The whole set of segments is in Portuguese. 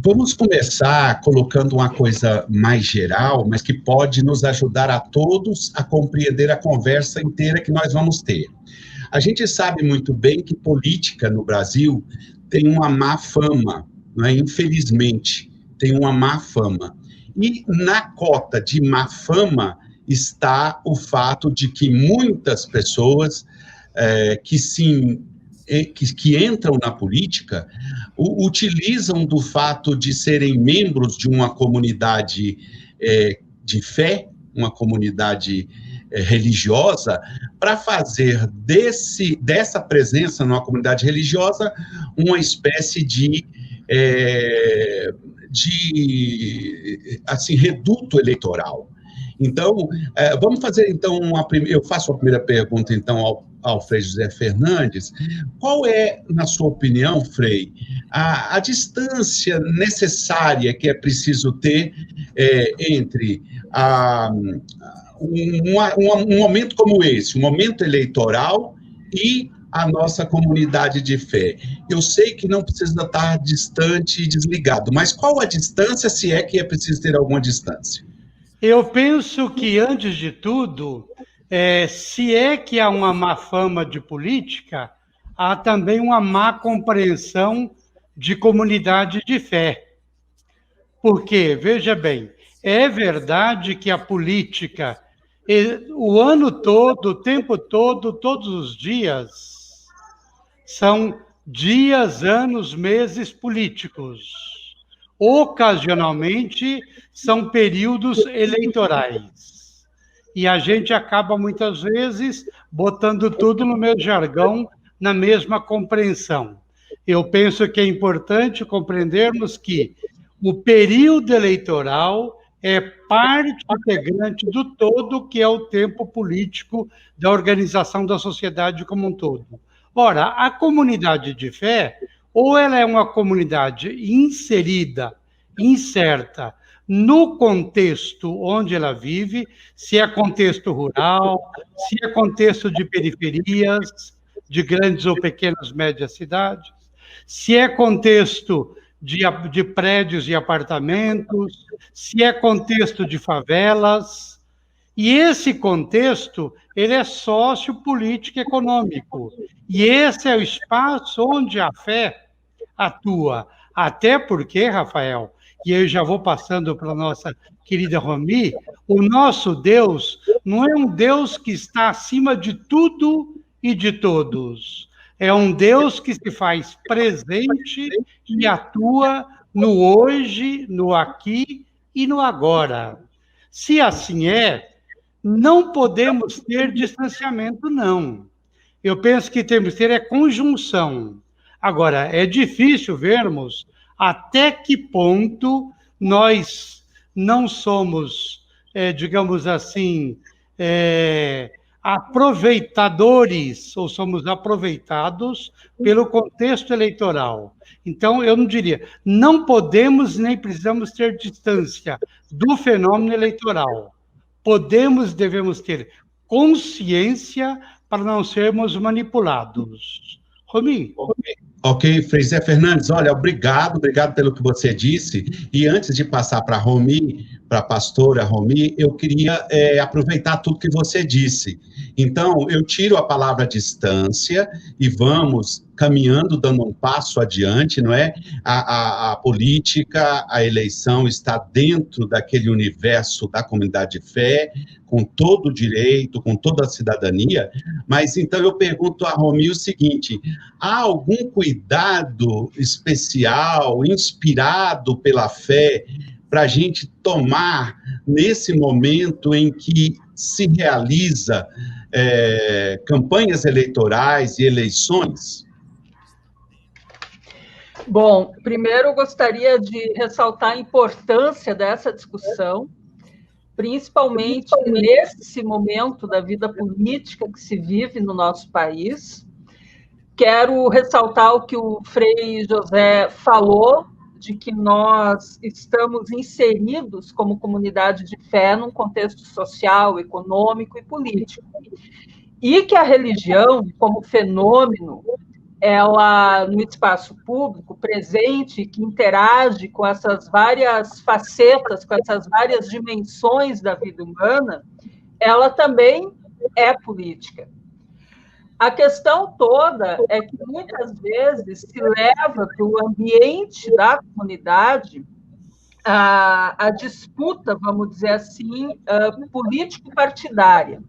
Vamos começar colocando uma coisa mais geral, mas que pode nos ajudar a todos a compreender a conversa inteira que nós vamos ter. A gente sabe muito bem que política no Brasil tem uma má fama, não é? Infelizmente, tem uma má fama. E na cota de má fama está o fato de que muitas pessoas que entram na política utilizam do fato de serem membros de uma comunidade de fé, uma comunidade religiosa, para fazer dessa presença numa comunidade religiosa uma espécie de assim, reduto eleitoral. Então, vamos fazer, então, eu faço a primeira pergunta, então, ao Frei José Fernandes. Qual é, na sua opinião, Frei, a distância necessária que é preciso ter entre um momento como esse, um momento eleitoral, e a nossa comunidade de fé? Eu sei que não precisa estar distante e desligado, mas qual a distância, se é que é preciso ter alguma distância? Eu penso que, antes de tudo, se é que há uma má fama de política, há também uma má compreensão de comunidade de fé. Porque, veja bem, é verdade que a política, o ano todo, o tempo todo, todos os dias, são dias, anos, meses políticos. Ocasionalmente, são períodos eleitorais. E a gente acaba, muitas vezes, botando tudo no meu jargão, na mesma compreensão. Eu penso que é importante compreendermos que o período eleitoral é parte integrante do todo, que é o tempo político da organização da sociedade como um todo. Ora, a comunidade de fé, ou ela é uma comunidade inserida, incerta, no contexto onde ela vive, se é contexto rural, se é contexto de periferias, de grandes ou pequenas, médias cidades, se é contexto de prédios e apartamentos, se é contexto de favelas. E esse contexto, ele é sociopolítico econômico. E esse é o espaço onde a fé atua. Até porque, Rafael, e eu já vou passando para a nossa querida Romi, o nosso Deus não é um Deus que está acima de tudo e de todos. É um Deus que se faz presente e atua no hoje, no aqui e no agora. Se assim é, não podemos ter distanciamento, não. Eu penso que temos que ter conjunção. Agora, é difícil vermos até que ponto nós não somos, digamos assim, aproveitadores, ou somos aproveitados pelo contexto eleitoral. Então, eu não diria, não podemos nem precisamos ter distância do fenômeno eleitoral. Podemos, devemos ter consciência para não sermos manipulados. Romi. Ok, Frei José Fernandes, olha, obrigado pelo que você disse. E antes de passar para a Romi, para a pastora Romi, eu queria aproveitar tudo que você disse. Então, eu tiro a palavra distância e vamos caminhando, dando um passo adiante, não é? A política, a eleição está dentro daquele universo da comunidade de fé, com todo o direito, com toda a cidadania, mas então eu pergunto a Romi o seguinte: há algum cuidado especial, inspirado pela fé, para a gente tomar nesse momento em que se realiza campanhas eleitorais e eleições? Bom, primeiro eu gostaria de ressaltar a importância dessa discussão, principalmente nesse momento da vida política que se vive no nosso país. Quero ressaltar o que o Frei José falou, de que nós estamos inseridos como comunidade de fé num contexto social, econômico e político. E que a religião, como fenômeno, ela, no espaço público, presente, que interage com essas várias facetas, com essas várias dimensões da vida humana, ela também é política. A questão toda é que, muitas vezes, se leva para o ambiente da comunidade a disputa, vamos dizer assim, político-partidária.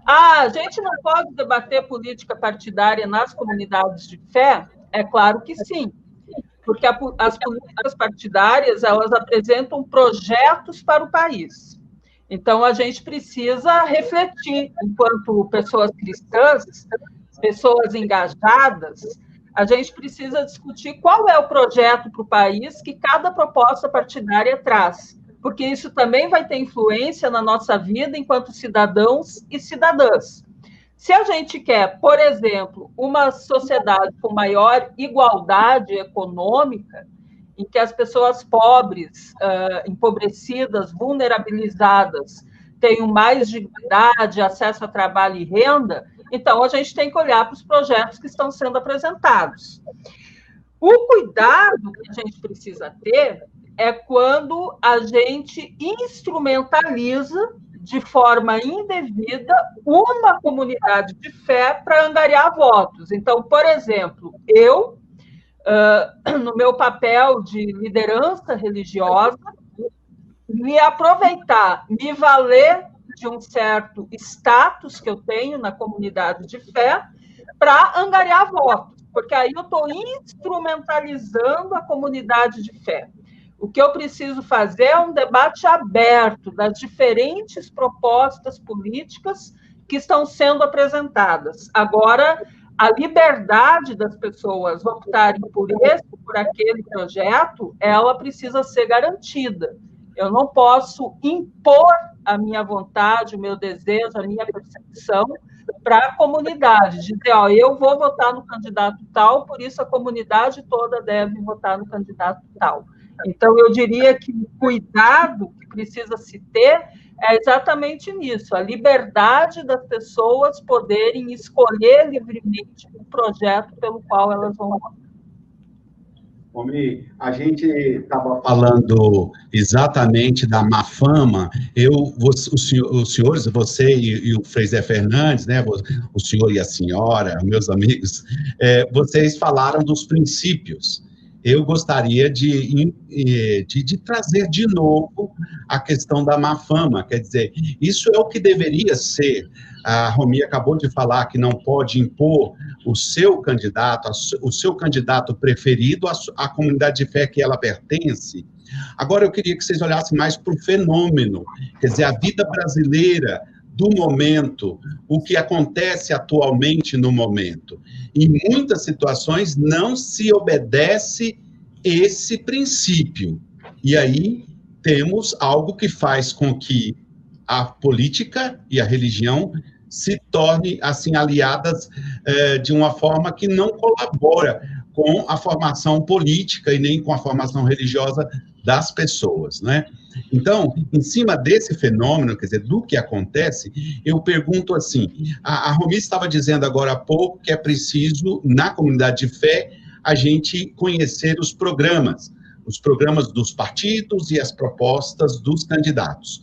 A gente não pode debater política partidária nas comunidades de fé? É claro que sim, porque as políticas partidárias, elas apresentam projetos para o país. Então, a gente precisa refletir, enquanto pessoas cristãs, pessoas engajadas, a gente precisa discutir qual é o projeto para o país que cada proposta partidária traz, porque isso também vai ter influência na nossa vida enquanto cidadãos e cidadãs. Se a gente quer, por exemplo, uma sociedade com maior igualdade econômica, em que as pessoas pobres, empobrecidas, vulnerabilizadas, tenham mais dignidade, acesso a trabalho e renda, então a gente tem que olhar para os projetos que estão sendo apresentados. O cuidado que a gente precisa ter é quando a gente instrumentaliza de forma indevida uma comunidade de fé para angariar votos. Então, por exemplo, eu, no meu papel de liderança religiosa, me aproveitar, me valer de um certo status que eu tenho na comunidade de fé para angariar votos, porque aí eu estou instrumentalizando a comunidade de fé. O que eu preciso fazer é um debate aberto das diferentes propostas políticas que estão sendo apresentadas. Agora, a liberdade das pessoas optarem por esse, por aquele projeto, ela precisa ser garantida. Eu não posso impor a minha vontade, o meu desejo, a minha percepção para a comunidade, dizer, ó, eu vou votar no candidato tal, por isso a comunidade toda deve votar no candidato tal. Então, eu diria que o cuidado que precisa se ter é exatamente nisso, a liberdade das pessoas poderem escolher livremente o projeto pelo qual elas vão votar. Omi, a gente estava falando exatamente da má fama. Os senhores, você e o Frei Zé Fernandes, né, o senhor e a senhora, meus amigos, vocês falaram dos princípios. Eu gostaria de trazer de novo a questão da má fama, quer dizer, isso é o que deveria ser. A Romi acabou de falar que não pode impor o seu candidato preferido à comunidade de fé que ela pertence. Agora, eu queria que vocês olhassem mais para o fenômeno, quer dizer, a vida brasileira do momento, o que acontece atualmente no momento. Em muitas situações não se obedece esse princípio. E aí temos algo que faz com que a política e a religião se tornem, assim, aliadas de uma forma que não colabora com a formação política e nem com a formação religiosa das pessoas, né? Então, em cima desse fenômeno, quer dizer, do que acontece, eu pergunto assim, a Romi estava dizendo agora há pouco que é preciso, na comunidade de fé, a gente conhecer os programas dos partidos e as propostas dos candidatos.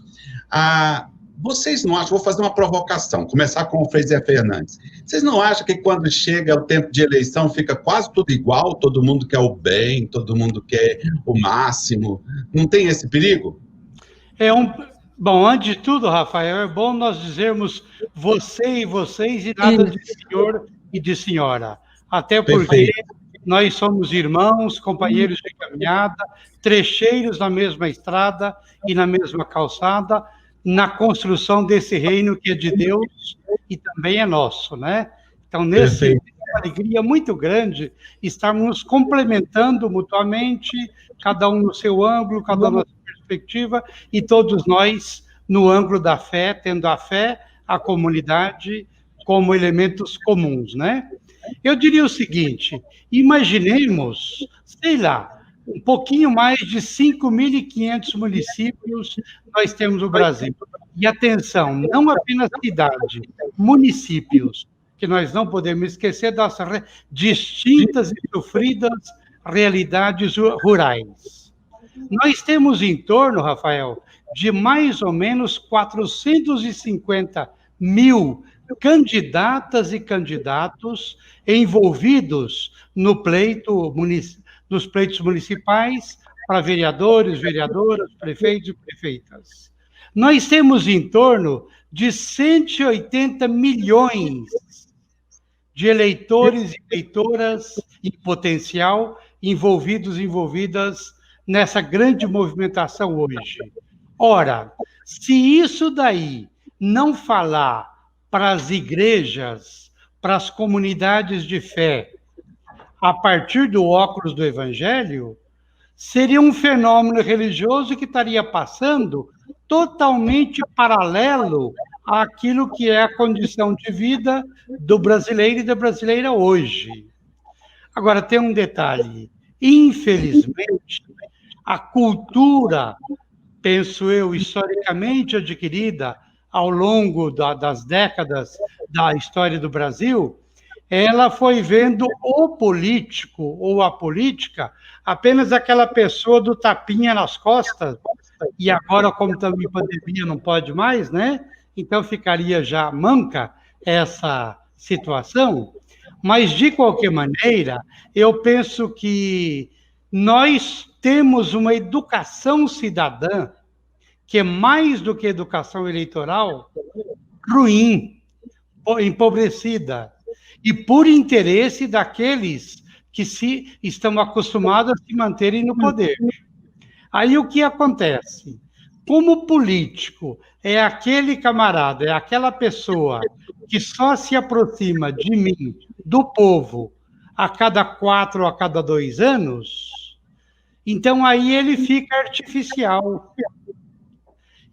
Vocês não acham, vou fazer uma provocação, começar com o Frei Zé Fernandes, vocês não acham que quando chega o tempo de eleição fica quase tudo igual, todo mundo quer o bem, todo mundo quer o máximo, não tem esse perigo? Bom, antes de tudo, Rafael, é bom nós dizermos você e vocês e nada de senhor e de senhora, até porque nós somos irmãos, companheiros de caminhada, trecheiros na mesma estrada e na mesma calçada, na construção desse reino que é de Deus e também é nosso, né? Então, é uma alegria muito grande estarmos nos complementando mutuamente, cada um no seu ângulo, cada um na sua perspectiva, e todos nós no ângulo da fé, tendo a fé, a comunidade como elementos comuns, né? Eu diria o seguinte, imaginemos, sei lá, um pouquinho mais de 5.500 municípios nós temos no Brasil. E atenção, não apenas cidade, municípios, que nós não podemos esquecer das distintas e sofridas realidades rurais. Nós temos em torno, Rafael, de mais ou menos 450 mil candidatas e candidatos envolvidos no nos pleitos municipais para vereadores, vereadoras, prefeitos e prefeitas. Nós temos em torno de 180 milhões de eleitores e eleitoras em potencial envolvidas nessa grande movimentação hoje. Ora, se isso daí não falar para as igrejas, para as comunidades de fé, a partir do óculos do Evangelho, seria um fenômeno religioso que estaria passando totalmente paralelo àquilo que é a condição de vida do brasileiro e da brasileira hoje. Agora, tem um detalhe. Infelizmente, a cultura, penso eu, historicamente adquirida ao longo das décadas da história do Brasil, ela foi vendo o político ou a política apenas aquela pessoa do tapinha nas costas, e agora, como também pandemia não pode mais, né? Então ficaria já manca essa situação. Mas, de qualquer maneira, eu penso que nós temos uma educação cidadã que é mais do que educação eleitoral, ruim, empobrecida, e por interesse daqueles que estão acostumados a se manterem no poder. Aí o que acontece? Como político é aquele camarada, é aquela pessoa que só se aproxima de mim, do povo, a cada 4 ou a cada 2 anos, então aí ele fica artificial.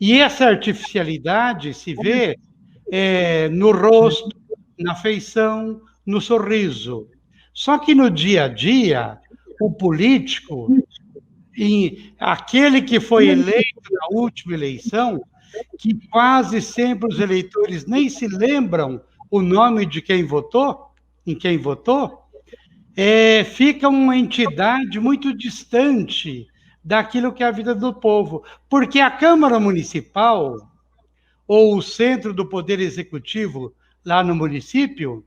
E essa artificialidade se vê no rosto, na feição, no sorriso. Só que no dia a dia, o político, aquele que foi eleito na última eleição, que quase sempre os eleitores nem se lembram o nome de quem votou, em quem votou, fica uma entidade muito distante daquilo que é a vida do povo. Porque a Câmara Municipal, ou o centro do Poder Executivo lá no município,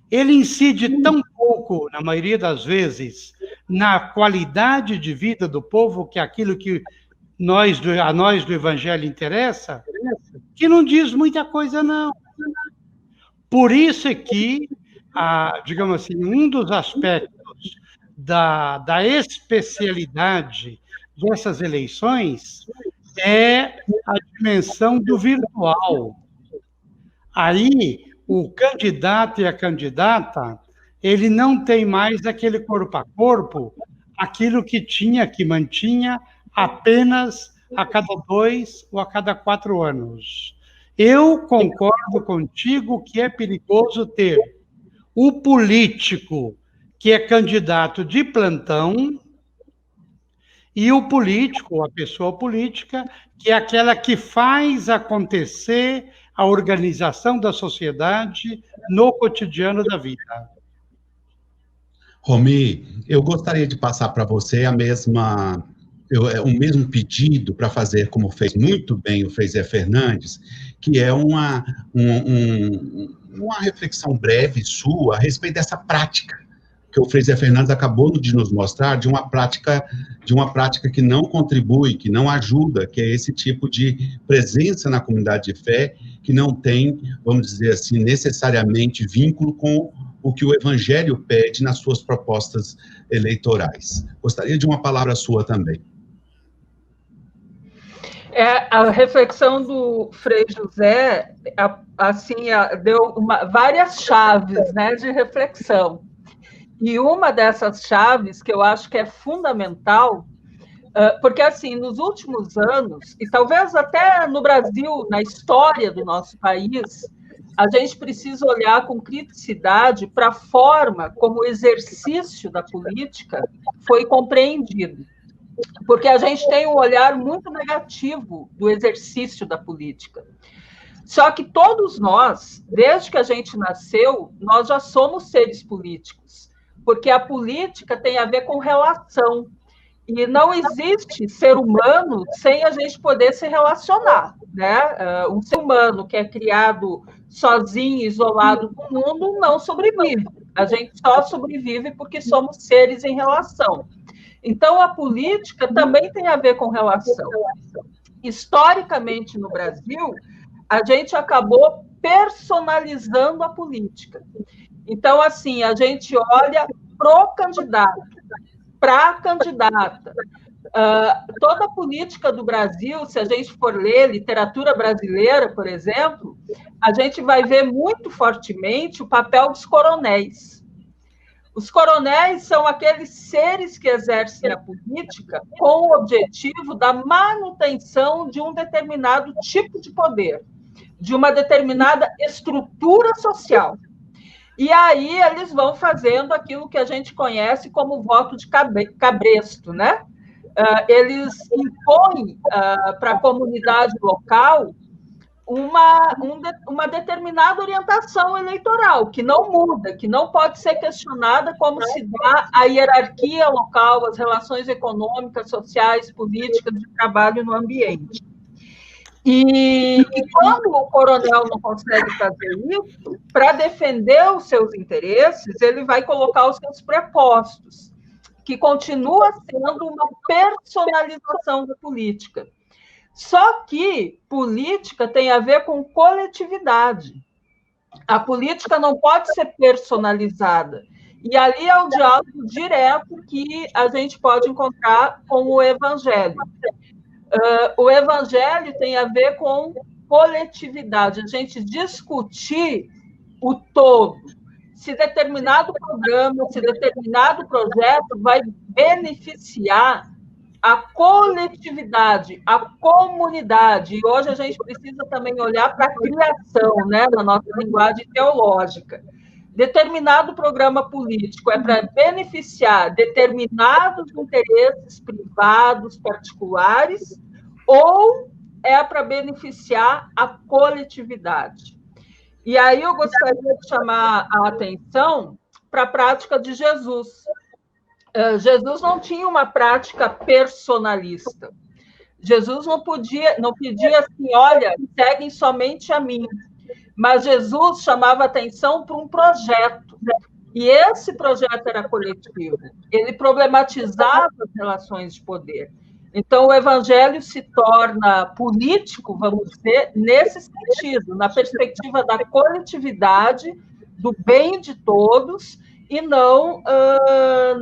ele incide tão pouco, na maioria das vezes, na qualidade de vida do povo, que é aquilo que a nós do Evangelho interessa, que não diz muita coisa, não. Por isso é que, digamos assim, um dos aspectos da especialidade dessas eleições é a dimensão do virtual. Aí, o candidato e a candidata, ele não tem mais aquele corpo a corpo, aquilo que mantinha apenas a cada 2 ou a cada 4 anos. Eu concordo contigo que é perigoso ter o político que é candidato de plantão e o político, a pessoa política, que é aquela que faz acontecer a organização da sociedade no cotidiano da vida. Romi, eu gostaria de passar para você o mesmo pedido para fazer, como fez muito bem o Frei Zé Fernandes, que é uma reflexão breve sua a respeito dessa prática que o Frei Zé Fernandes acabou de nos mostrar, de uma prática que não contribui, que não ajuda, que é esse tipo de presença na comunidade de fé, que não tem, vamos dizer assim, necessariamente vínculo com o que o Evangelho pede nas suas propostas eleitorais. Gostaria de uma palavra sua também. A reflexão do Frei José, assim, deu várias chaves, né, de reflexão. E uma dessas chaves, que eu acho que é fundamental, porque, assim, nos últimos anos, e talvez até no Brasil, na história do nosso país, a gente precisa olhar com criticidade para a forma como o exercício da política foi compreendido. Porque a gente tem um olhar muito negativo do exercício da política. Só que todos nós, desde que a gente nasceu, nós já somos seres políticos, porque a política tem a ver com relação. E não existe ser humano sem a gente poder se relacionar, né? Um ser humano que é criado sozinho, isolado do mundo, não sobrevive. A gente só sobrevive porque somos seres em relação. Então, a política também tem a ver com relação. Historicamente, no Brasil, a gente acabou personalizando a política. Então, assim, a gente olha pro candidato, para a candidata. Toda a política do Brasil, se a gente for ler literatura brasileira, por exemplo, a gente vai ver muito fortemente o papel dos coronéis. Os coronéis são aqueles seres que exercem a política com o objetivo da manutenção de um determinado tipo de poder, de uma determinada estrutura social. E aí eles vão fazendo aquilo que a gente conhece como voto de cabresto, né? Eles impõem para a comunidade local uma determinada orientação eleitoral, que não muda, que não pode ser questionada como se dá a hierarquia local, as relações econômicas, sociais, políticas, de trabalho no ambiente. E quando o coronel não consegue fazer isso, para defender os seus interesses, ele vai colocar os seus prepostos, que continua sendo uma personalização da política. Só que política tem a ver com coletividade. A política não pode ser personalizada. E ali é o diálogo direto que a gente pode encontrar com o Evangelho. O Evangelho tem a ver com coletividade, a gente discutir o todo. Se determinado programa, se determinado projeto vai beneficiar a coletividade, a comunidade. E hoje a gente precisa também olhar para a criação, né, na nossa linguagem teológica. Determinado programa político é para beneficiar determinados interesses privados, particulares, ou é para beneficiar a coletividade. E aí eu gostaria de chamar a atenção para a prática de Jesus. Jesus não tinha uma prática personalista. Jesus não pedia assim, olha, seguem somente a mim. Mas Jesus chamava atenção para um projeto, e esse projeto era coletivo. Ele problematizava as relações de poder. Então, o Evangelho se torna político, vamos dizer, nesse sentido, na perspectiva da coletividade, do bem de todos, e não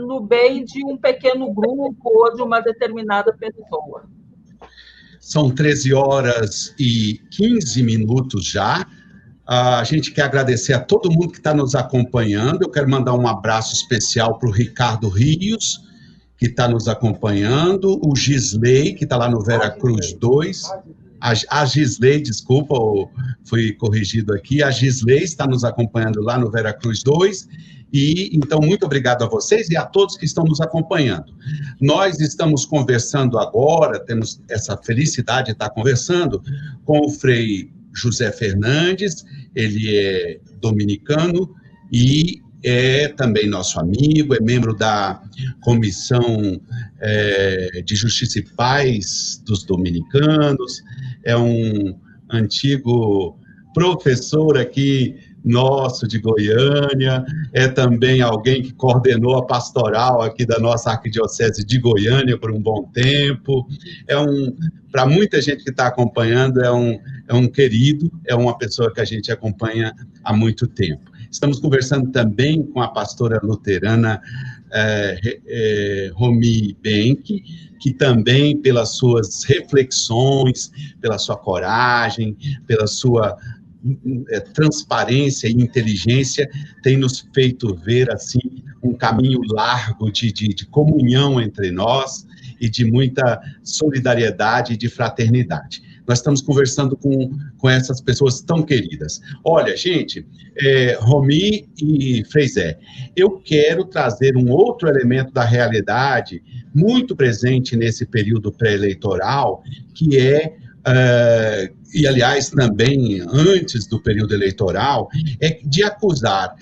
no bem de um pequeno grupo ou de uma determinada pessoa. São 13h15 já. A gente quer agradecer a todo mundo que está nos acompanhando. Eu quero mandar um abraço especial para o Ricardo Rios, que está nos acompanhando, o Gisley, que está lá no Vera Cruz 2, a Gisley, desculpa, fui corrigido aqui, a Gisley está nos acompanhando lá no Vera Cruz 2, e então muito obrigado a vocês e a todos que estão nos acompanhando. Nós estamos conversando agora, temos essa felicidade de estar conversando com o Frei José Fernandes, ele é dominicano e é também nosso amigo, é membro da Comissão de Justiça e Paz dos Dominicanos, é um antigo professor aqui nosso de Goiânia, é também alguém que coordenou a pastoral aqui da nossa Arquidiocese de Goiânia por um bom tempo, para muita gente que está acompanhando, é um querido, é uma pessoa que a gente acompanha há muito tempo. Estamos conversando também com a pastora luterana Romi Benck, que também, pelas suas reflexões, pela sua coragem, pela sua transparência e inteligência, tem nos feito ver, assim, um caminho largo de comunhão entre nós e de muita solidariedade e de fraternidade. Nós estamos conversando com essas pessoas tão queridas. Olha, gente, Romi e Frei Zé, eu quero trazer um outro elemento da realidade muito presente nesse período pré-eleitoral, que é e, aliás, também antes do período eleitoral, é de acusar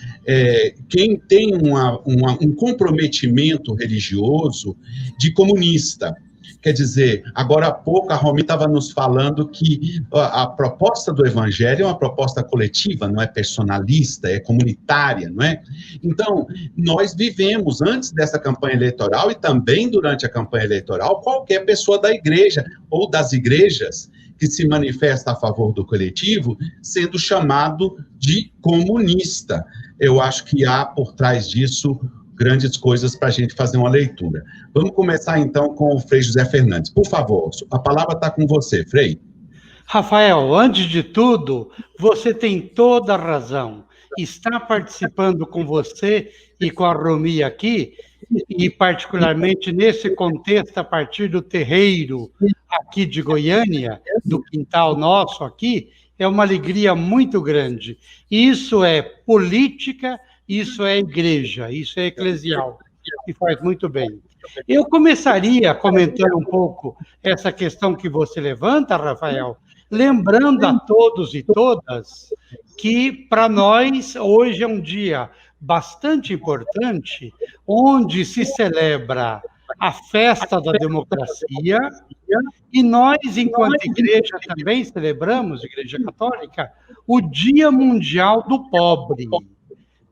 quem tem um comprometimento religioso de comunista. Quer dizer, agora há pouco a Romy estava nos falando que a proposta do Evangelho é uma proposta coletiva, não é personalista, é comunitária, não é? Então, nós vivemos, antes dessa campanha eleitoral e também durante a campanha eleitoral, qualquer pessoa da igreja ou das igrejas que se manifesta a favor do coletivo, sendo chamado de comunista. Eu acho que há por trás disso grandes coisas para a gente fazer uma leitura. Vamos começar, então, com o Frei José Fernandes. Por favor, a palavra está com você, Frei. Rafael, antes de tudo, você tem toda a razão. Está participando com você e com a Romy aqui, e particularmente nesse contexto, a partir do terreiro aqui de Goiânia, do quintal nosso aqui, é uma alegria muito grande. Isso é política, isso é igreja, isso é eclesial, e faz muito bem. Eu começaria comentando um pouco essa questão que você levanta, Rafael, lembrando a todos e todas que, para nós, hoje é um dia bastante importante, onde se celebra a festa da democracia, e nós, enquanto igreja, também celebramos, Igreja Católica, o Dia Mundial do Pobre.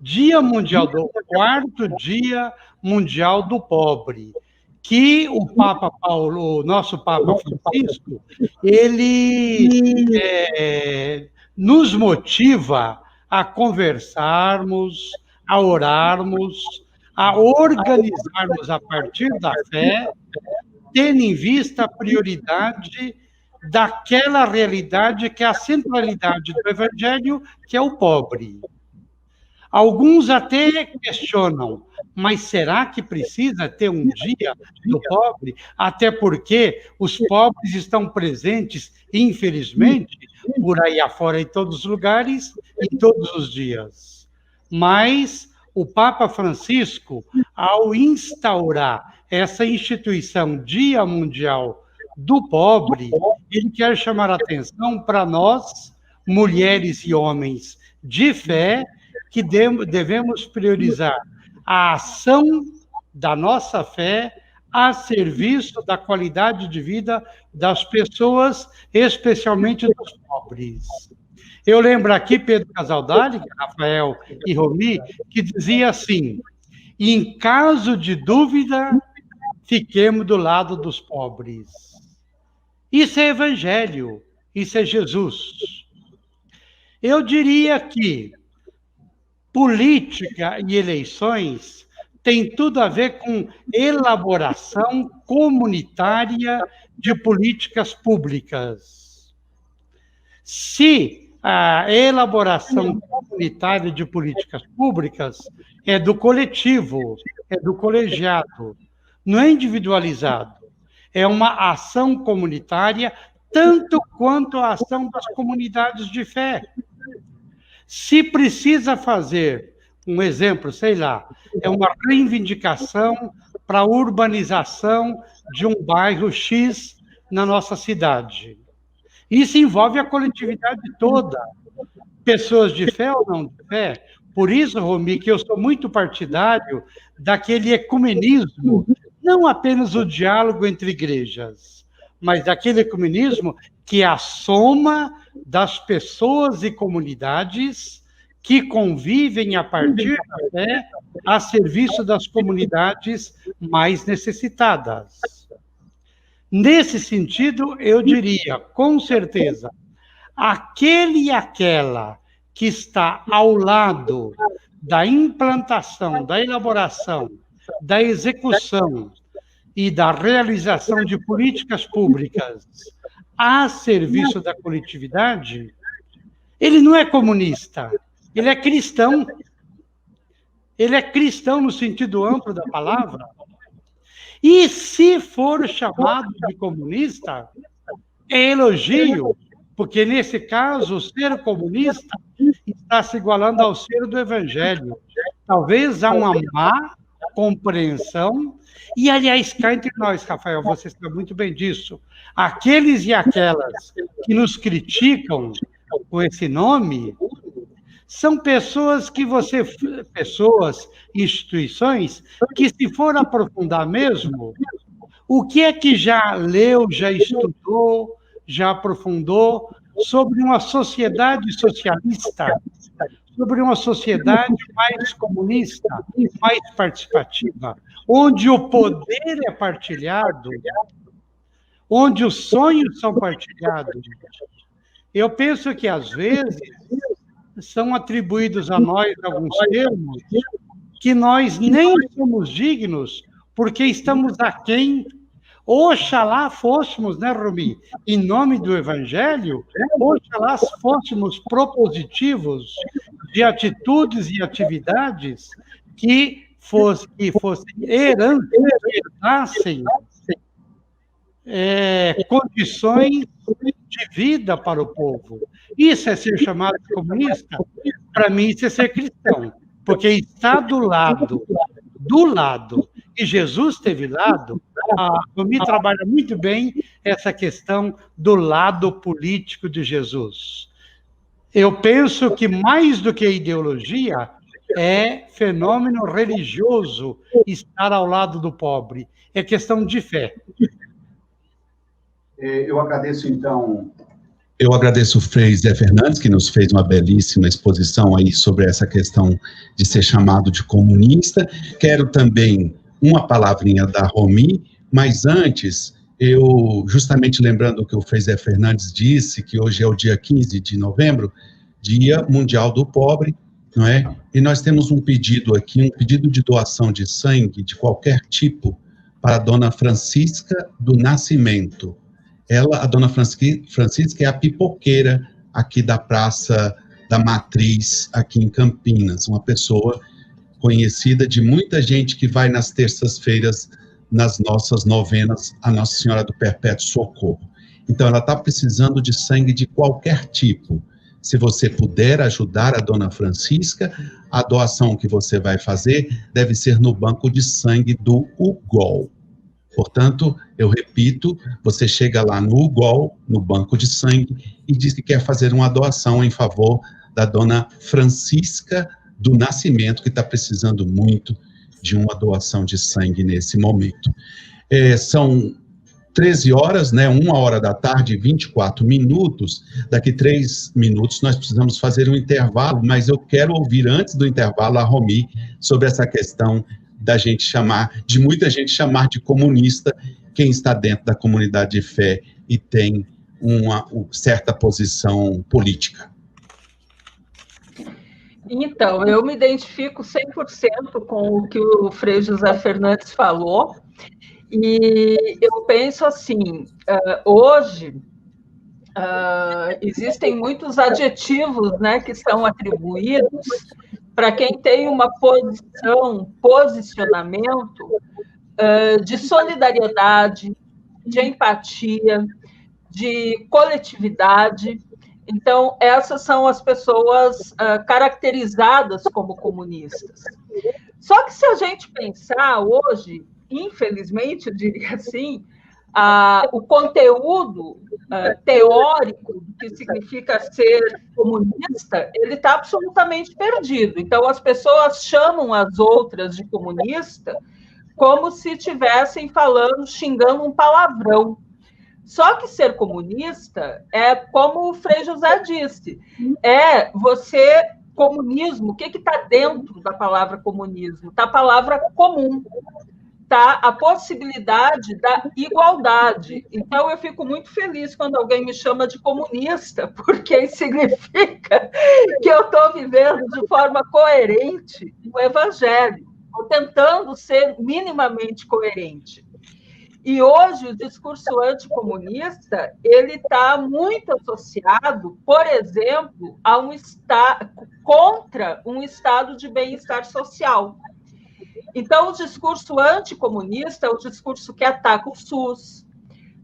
Dia Mundial do quarto Dia Mundial do Pobre, que o Papa Paulo, o nosso Papa Francisco, ele nos motiva a conversarmos, a orarmos, a organizarmos a partir da fé, tendo em vista a prioridade daquela realidade que é a centralidade do Evangelho, que é o pobre. Alguns até questionam, mas será que precisa ter um dia do pobre? Até porque os pobres estão presentes, infelizmente, por aí afora, em todos os lugares, em todos os dias. Mas o Papa Francisco, ao instaurar essa instituição Dia Mundial do Pobre, ele quer chamar a atenção para nós, mulheres e homens de fé, que devemos priorizar a ação da nossa fé a serviço da qualidade de vida das pessoas, especialmente dos pobres. Eu lembro aqui Pedro Casaldari, Rafael e Romy, que dizia assim: em caso de dúvida, fiquemos do lado dos pobres. Isso é evangelho, isso é Jesus. Eu diria que política e eleições tem tudo a ver com elaboração comunitária de políticas públicas. Se a elaboração comunitária de políticas públicas é do coletivo, é do colegiado, não é individualizado, é uma ação comunitária, tanto quanto a ação das comunidades de fé. Se precisa fazer, um exemplo, sei lá, é uma reivindicação para a urbanização de um bairro X na nossa cidade. Isso envolve a coletividade toda, pessoas de fé ou não de fé. Por isso, Romy, que eu sou muito partidário daquele ecumenismo, não apenas o diálogo entre igrejas, mas daquele ecumenismo que é a soma das pessoas e comunidades que convivem a partir da fé a serviço das comunidades mais necessitadas. Nesse sentido, eu diria, com certeza, aquele e aquela que está ao lado da implantação, da elaboração, da execução e da realização de políticas públicas a serviço da coletividade, ele não é comunista, ele é cristão. Ele é cristão no sentido amplo da palavra. E se for chamado de comunista, é elogio, porque nesse caso o ser comunista está se igualando ao ser do Evangelho. Talvez há uma má compreensão. E, aliás, cá entre nós, Rafael, você sabe muito bem disso. Aqueles e aquelas que nos criticam com esse nome são pessoas, instituições, que se for aprofundar mesmo, o que é que já leu, já estudou, já aprofundou sobre uma sociedade socialista, sobre uma sociedade mais comunista, mais participativa, onde o poder é partilhado, onde os sonhos são partilhados. Eu penso que, às vezes, são atribuídos a nós alguns termos que nós nem somos dignos, porque estamos aquém. Oxalá fôssemos, né, Rumi, em nome do Evangelho, oxalá fôssemos propositivos de atitudes e atividades que herdassem condições de vida para o povo. Isso é ser chamado de comunista? Para mim, isso é ser cristão, porque está do lado, e Jesus esteve lado. A Rumi trabalha muito bem essa questão do lado político de Jesus. Eu penso que, mais do que ideologia, é fenômeno religioso estar ao lado do pobre. É questão de fé. Eu agradeço, então... Eu agradeço o Frei Zé Fernandes, que nos fez uma belíssima exposição aí sobre essa questão de ser chamado de comunista. Quero também uma palavrinha da Rumi, mas antes, eu, justamente lembrando o que o Frei Zé Fernandes disse, que hoje é o dia 15 de novembro, Dia Mundial do Pobre, não é? E nós temos um pedido aqui, um pedido de doação de sangue, de qualquer tipo, para a Dona Francisca do Nascimento. Ela, a Dona Francisca, é a pipoqueira aqui da Praça da Matriz, aqui em Campinas, uma pessoa conhecida de muita gente que vai nas terças-feiras nas nossas novenas a Nossa Senhora do Perpétuo Socorro. Então, ela está precisando de sangue de qualquer tipo. Se você puder ajudar a Dona Francisca, a doação que você vai fazer deve ser no banco de sangue do UGOL. Portanto, eu repito, você chega lá no UGOL, no banco de sangue, e diz que quer fazer uma doação em favor da Dona Francisca do Nascimento, que está precisando muito de uma doação de sangue nesse momento. São 13 horas, né, 1h da tarde, 24 minutos. Daqui 3 minutos nós precisamos fazer um intervalo, mas eu quero ouvir antes do intervalo a Rumi sobre essa questão da gente chamar, de muita gente chamar de comunista quem está dentro da comunidade de fé e tem uma certa posição política. Então, eu me identifico 100% com o que o Frei José Fernandes falou, e eu penso assim, hoje existem muitos adjetivos, né, que são atribuídos para quem tem uma posicionamento de solidariedade, de empatia, de coletividade. Então, essas são as pessoas caracterizadas como comunistas. Só que se a gente pensar hoje, infelizmente, eu diria assim, o conteúdo teórico do que significa ser comunista, ele está absolutamente perdido. Então, as pessoas chamam as outras de comunista como se estivessem xingando um palavrão. Só que ser comunista é, como o Frei José disse, comunismo, o que está dentro da palavra comunismo? Está a palavra comum. Está a possibilidade da igualdade. Então, eu fico muito feliz quando alguém me chama de comunista, porque isso significa que eu estou vivendo de forma coerente o Evangelho, ou tentando ser minimamente coerente. E hoje o discurso anticomunista ele está muito associado, por exemplo, a contra um estado de bem-estar social. Então, o discurso anticomunista é o discurso que ataca o SUS,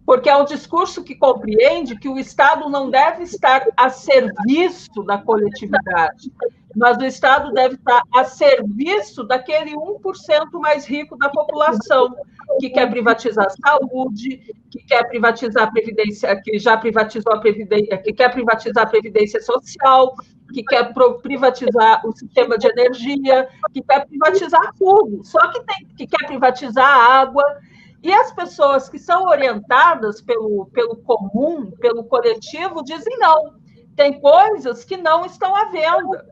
porque é um discurso que compreende que o Estado não deve estar a serviço da coletividade, mas o Estado deve estar a serviço daquele 1% mais rico da população, que quer privatizar a saúde, que quer privatizar a previdência, que já privatizou a previdência, que quer privatizar a previdência social, que quer privatizar o sistema de energia, que quer privatizar tudo, só que quer privatizar a água. E as pessoas que são orientadas pelo comum, pelo coletivo, dizem não. Tem coisas que não estão à venda.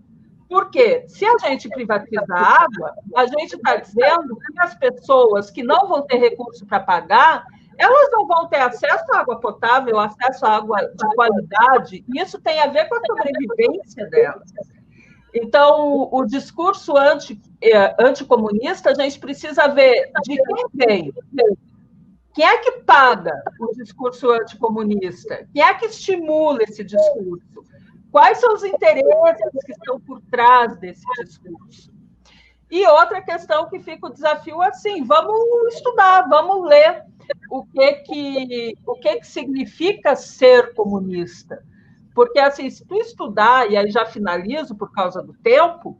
Por quê? Se a gente privatiza a água, a gente está dizendo que as pessoas que não vão ter recurso para pagar, elas não vão ter acesso à água potável, acesso à água de qualidade. Isso tem a ver com a sobrevivência delas. Então, o discurso anticomunista, a gente precisa ver de quem vem. Quem é que paga o discurso anticomunista? Quem é que estimula esse discurso? Quais são os interesses que estão por trás desse discurso? E outra questão que fica o desafio assim, vamos estudar, vamos ler o que significa ser comunista. Porque, assim, se tu estudar, e aí já finalizo por causa do tempo,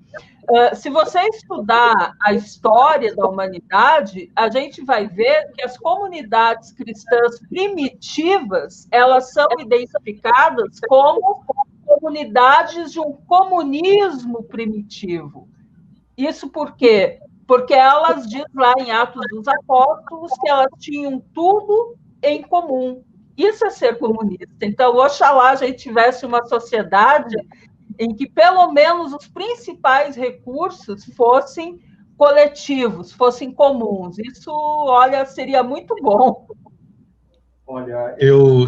se você estudar a história da humanidade, a gente vai ver que as comunidades cristãs primitivas, elas são identificadas como comunidades de um comunismo primitivo. Isso por quê? Porque elas dizem lá em Atos dos Apóstolos que elas tinham tudo em comum. Isso é ser comunista. Então, oxalá a gente tivesse uma sociedade em que, pelo menos, os principais recursos fossem coletivos, fossem comuns. Isso, olha, seria muito bom. Olha,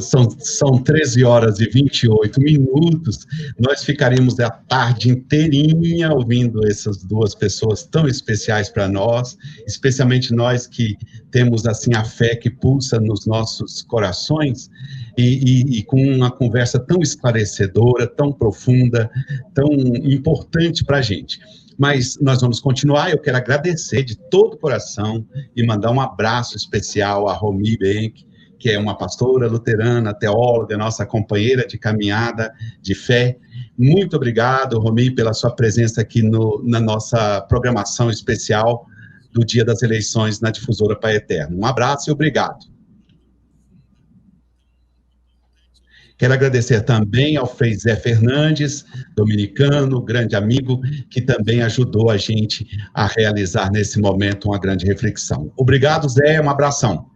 são 13 horas e 28 minutos, nós ficaríamos a tarde inteirinha ouvindo essas duas pessoas tão especiais para nós, especialmente nós que temos, assim, a fé que pulsa nos nossos corações, e com uma conversa tão esclarecedora, tão profunda, tão importante para a gente. Mas nós vamos continuar. Eu quero agradecer de todo o coração e mandar um abraço especial a Romy Benck, que é uma pastora luterana, teóloga, nossa companheira de caminhada, de fé. Muito obrigado, Romy, pela sua presença aqui na nossa programação especial do Dia das Eleições na Difusora Pai Eterno. Um abraço e obrigado. Quero agradecer também ao Frei Zé Fernandes, dominicano, grande amigo, que também ajudou a gente a realizar nesse momento uma grande reflexão. Obrigado, Zé, um abração.